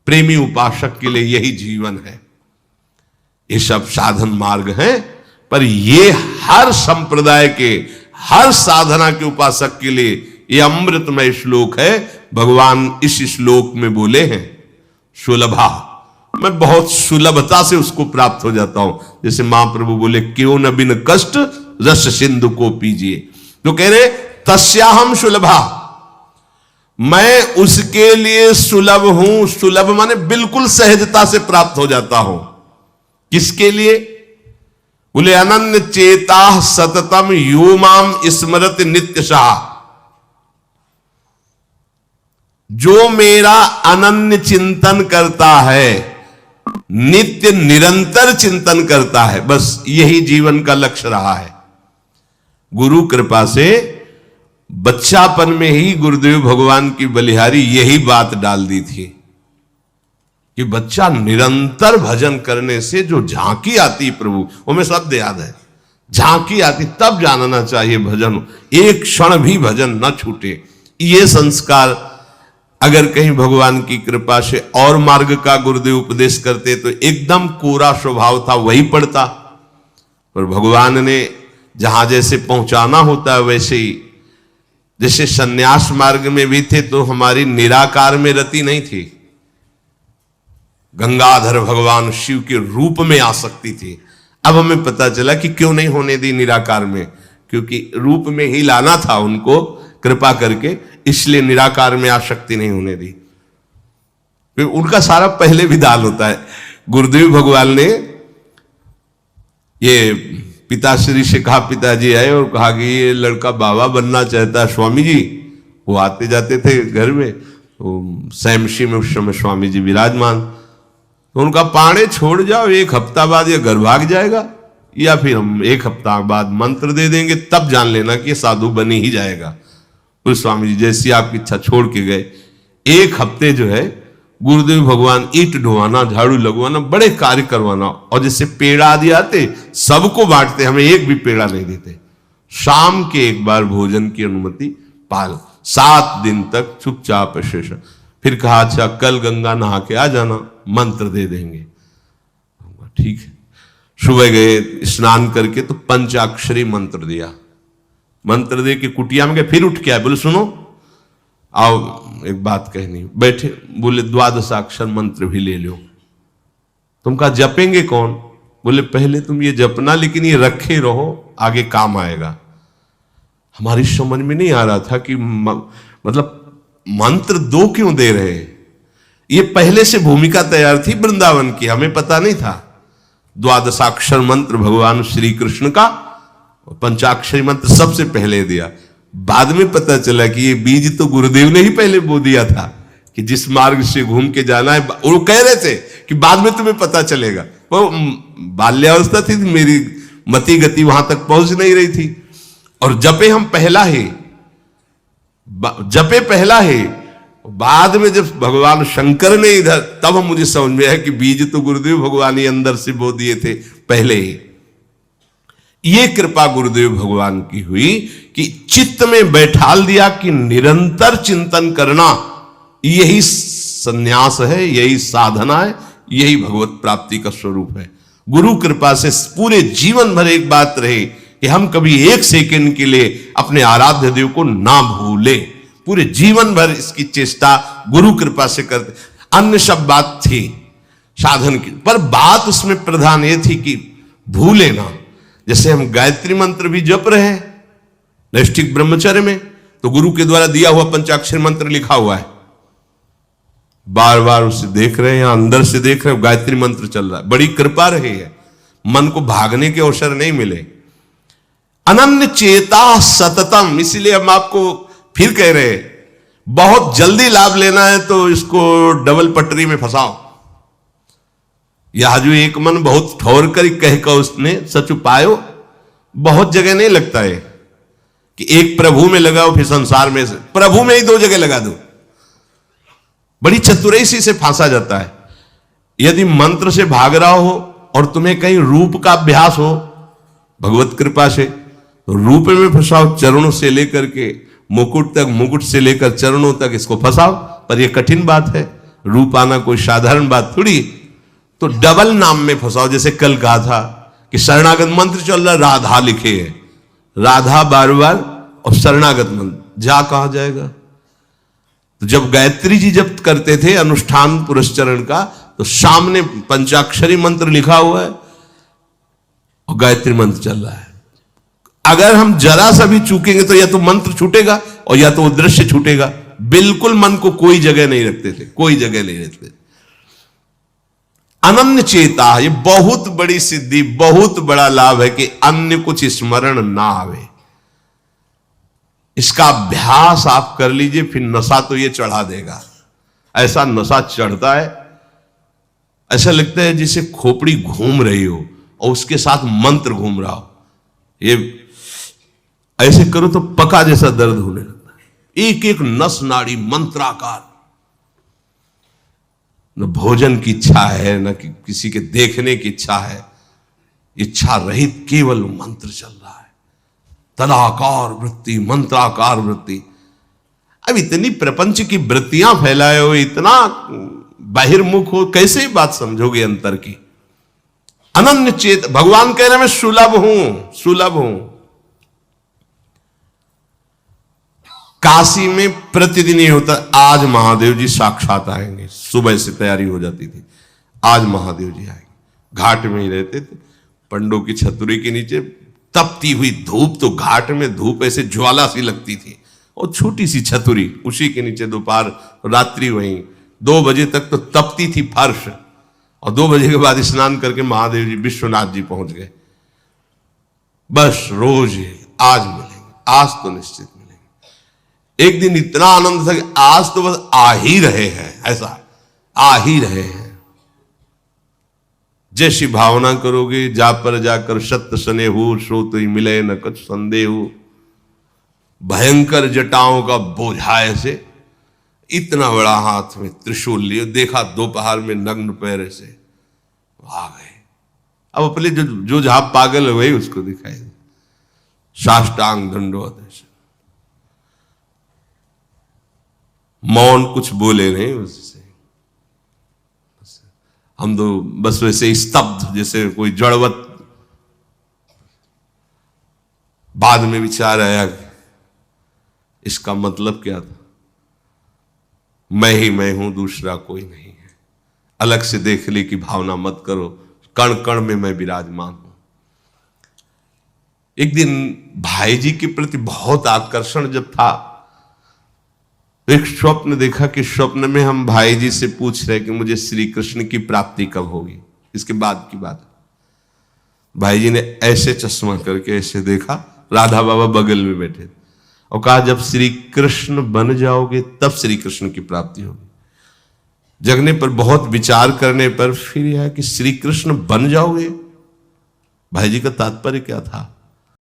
प्रेमी उपासक के लिए यही जीवन है। ये सब साधन मार्ग हैं, पर ये हर संप्रदाय के, हर साधना के उपासक के लिए ये अमृतमय श्लोक है। भगवान इस श्लोक में बोले हैं सुलभा, मैं बहुत सुलभता से उसको प्राप्त हो जाता हूं। जैसे महाप्रभु बोले क्यों न बिन कष्ट रस सिंधु को पीजिए, तो कह रहे तस्याहम सुलभा, मैं उसके लिए सुलभ हूं। सुलभ माने बिल्कुल सहजता से प्राप्त हो जाता हूं। किसके लिए? बोले अनन्य चेता सततम यो माम स्मरत नित्य शाह, जो मेरा अनन्य चिंतन करता है, नित्य निरंतर चिंतन करता है, बस यही जीवन का लक्ष्य रहा है। गुरु कृपा से बच्चापन में ही गुरुदेव भगवान की बलिहारी यही बात डाल दी थी कि बच्चा निरंतर भजन करने से जो झांकी आती प्रभु, वो हमें शब्द याद है, झांकी आती, तब जानना चाहिए भजन, एक क्षण भी भजन न छूटे। ये संस्कार अगर कहीं भगवान की कृपा से और मार्ग का गुरुदेव उपदेश करते तो एकदम कोरा स्वभाव था वही पड़ता, पर भगवान ने जहां जैसे पहुंचाना होता है वैसे ही, जैसे सन्यास मार्ग में भी थे तो हमारी निराकार में रति नहीं थी, गंगाधर भगवान शिव के रूप में आसक्ति थी। अब हमें पता चला कि क्यों नहीं होने दी निराकार में, क्योंकि रूप में ही लाना था उनको कृपा करके, इसलिए निराकार में आसक्ति नहीं होने दी। फिर उनका सारा पहले विधान होता है। गुरुदेव भगवान ने ये पिताश्री से कहा, पिताजी आए और कहा कि ये लड़का बाबा बनना चाहता है स्वामी जी। वो आते जाते थे घर में, तो सैमशी में उस समय स्वामी जी विराजमान, तो उनका पाणे छोड़ जाओ, एक हफ्ता बाद ये घर भाग जाएगा, या फिर हम एक हफ्ता बाद मंत्र दे देंगे, तब जान लेना कि साधु बन ही जाएगा। तो स्वामी जी जैसी आपकी इच्छा छोड़ के गए। एक हफ्ते जो है गुरुदेव भगवान ईंट ढोवाना, झाड़ू लगवाना, बड़े कार्य करवाना, और जैसे पेड़ा आदि आते सबको बांटते, हमें एक भी पेड़ा नहीं देते। शाम के एक बार भोजन की अनुमति पाल, 7 दिन तक चुपचाप शेष। फिर कहा अच्छा कल गंगा नहा के आ जाना, मंत्र दे देंगे। ठीक है, सुबह गए स्नान करके तो पंचाक्षरी मंत्र दिया, मंत्र दे के कुटिया में गए, फिर उठ के आए, बोले सुनो आओ एक बात कहनी। बैठे, बोले द्वादशाक्षर मंत्र भी ले लो। तुम कहा जपेंगे कौन? बोले पहले तुम ये जपना, लेकिन ये रखे रहो, आगे काम आएगा। हमारी समझ में नहीं आ रहा था कि मतलब मंत्र 2 क्यों दे रहे हैं। ये पहले से भूमिका तैयार थी वृंदावन की, हमें पता नहीं था। द्वादशाक्षर मंत्र भगवान श्री कृष्ण का, पंचाक्षरी मंत्र सबसे पहले दिया। बाद में पता चला कि ये बीज तो गुरुदेव ने ही पहले बो दिया था कि जिस मार्ग से घूम के जाना है। वो कह रहे थे कि बाद में तुम्हें पता चलेगा। वो बाल्यावस्था थी, मेरी मति गति वहां तक पहुंच नहीं रही थी। और जपे हम पहला है, जपे पहला है। बाद में जब भगवान शंकर ने इधर, तब हम मुझे समझ में आया कि बीज तो गुरुदेव भगवान ही अंदर से बो दिए थे पहले ही। ये कृपा गुरुदेव भगवान की हुई कि चित्त में बैठाल दिया कि निरंतर चिंतन करना यही संन्यास है, यही साधना है, यही भगवत प्राप्ति का स्वरूप है। गुरु कृपा से पूरे जीवन भर एक बात रहे कि हम कभी 1 सेकंड के लिए अपने आराध्य देव को ना भूले। पूरे जीवन भर इसकी चेष्टा गुरु कृपा से करते। अन्य सब बात थी साधन की, पर बात उसमें प्रधान ये थी कि भूले ना। जैसे हम गायत्री मंत्र भी जप रहे हैं नैष्ठिक ब्रह्मचर्य में, तो गुरु के द्वारा दिया हुआ पंचाक्षर मंत्र लिखा हुआ है, बार बार उसे देख रहे हैं, अंदर से देख रहे हैं, गायत्री मंत्र चल रहा है। बड़ी कृपा रही है, मन को भागने के अवसर नहीं मिले। अनन्य चेता सततम, इसीलिए हम आपको फिर कह रहे हैं, बहुत जल्दी लाभ लेना है तो इसको डबल पटरी में फंसाओ। यह जो एक मन बहुत ठोर कर कह कर उसने सच पायो, बहुत जगह नहीं लगता है कि एक प्रभु में लगाओ फिर संसार में, प्रभु में ही 2 जगह लगा दो। बड़ी चतुराई से फांसा जाता है। यदि मंत्र से भाग रहा हो और तुम्हें कहीं रूप का अभ्यास हो भगवत कृपा से, तो रूप में फंसाओ, चरणों से लेकर के मुकुट तक, मुकुट से लेकर चरणों तक इसको फंसाओ। पर यह कठिन बात है, रूप आना कोई साधारण बात थोड़ी। तो डबल नाम में फंसाओ, जैसे कल कहा था कि शरणागत मंत्र चल रहा, राधा लिखे है, राधा बार बार और शरणागत मंत्र, जा कहा जाएगा। तो जब गायत्री जी जब करते थे अनुष्ठान पुरस्चरण का, तो सामने पंचाक्षरी मंत्र लिखा हुआ है और गायत्री मंत्र चल रहा है। अगर हम जरा सा भी चूकेंगे तो या तो मंत्र छूटेगा और या तो वो दृश्य छूटेगा। बिल्कुल मन को कोई जगह नहीं रखते थे, कोई जगह नहीं रखते। अनन्य चेता, ये बहुत बड़ी सिद्धि, बहुत बड़ा लाभ है कि अन्य कुछ स्मरण ना आवे। इसका अभ्यास आप कर लीजिए, फिर नशा तो ये चढ़ा देगा। ऐसा नशा चढ़ता है, ऐसा लगता है जैसे खोपड़ी घूम रही हो और उसके साथ मंत्र घूम रहा हो। ये ऐसे करो तो पका जैसा दर्द होने लगता है, एक एक नस नाड़ी मंत्राकार। न भोजन की इच्छा है, न किसी के देखने की इच्छा है, इच्छा रहित केवल मंत्र चल रहा है। तदाकार वृत्ति, मंत्राकार वृत्ति। अब इतनी प्रपंच की वृत्तियां फैलाए हो, इतना बहिर्मुख हो, कैसे बात समझोगे अंतर की। अनन्य चेत, भगवान कह रहे मैं सुलभ हूं, सुलभ हूं। काशी में प्रतिदिन ये होता, आज महादेव जी साक्षात आएंगे, सुबह से तैयारी हो जाती थी, आज महादेव जी आएंगे। घाट में ही रहते थे, पंडों की छतरी के नीचे तपती हुई धूप, तो घाट में धूप ऐसे ज्वाला सी लगती थी, और छोटी सी छतरी, उसी के नीचे दोपहर रात्रि वहीं 2 बजे तक तो तपती थी फर्श, और 2 बजे के बाद स्नान करके महादेव जी विश्वनाथ जी पहुंच गए। बस रोज आज मिलेंगे, आज तो निश्चित मिलेंगे। एक दिन इतना आनंद था कि आज तो बस आ ही रहे हैं, ऐसा आ ही रहे हैं। जैसी भावना करोगे, जा पर जाकर सत्य सने हो, सो तो ही मिले न कुछ संदेह हो। भयंकर जटाओं का बोझा ऐसे, इतना बड़ा हाथ में त्रिशूल लिए, देखा दोपहर में नग्न पैर से आ गए। अब अपने जो जहां पागल हुए उसको दिखाई, साष्टांग दंडवत ऐसे, मौन, कुछ बोले नहीं उससे। हम तो बस वैसे स्तब्ध, जैसे कोई जड़वत। बाद में विचार आया इसका मतलब क्या था। मैं ही मैं हूं, दूसरा कोई नहीं है। अलग से देख ली की भावना मत करो, कण कण में मैं विराजमान हूं। एक दिन भाई जी के प्रति बहुत आकर्षण जब था, एक स्वप्न देखा कि स्वप्न में हम भाई जी से पूछ रहे कि मुझे श्री कृष्ण की प्राप्ति कब होगी। इसके बाद की बात, भाई जी ने ऐसे चश्मा करके ऐसे देखा, राधा बाबा बगल में बैठे और कहा जब श्री कृष्ण बन जाओगे तब श्री कृष्ण की प्राप्ति होगी। जगने पर, बहुत विचार करने पर फिर यह कि श्री कृष्ण बन जाओगे, भाई जी का तात्पर्य क्या था।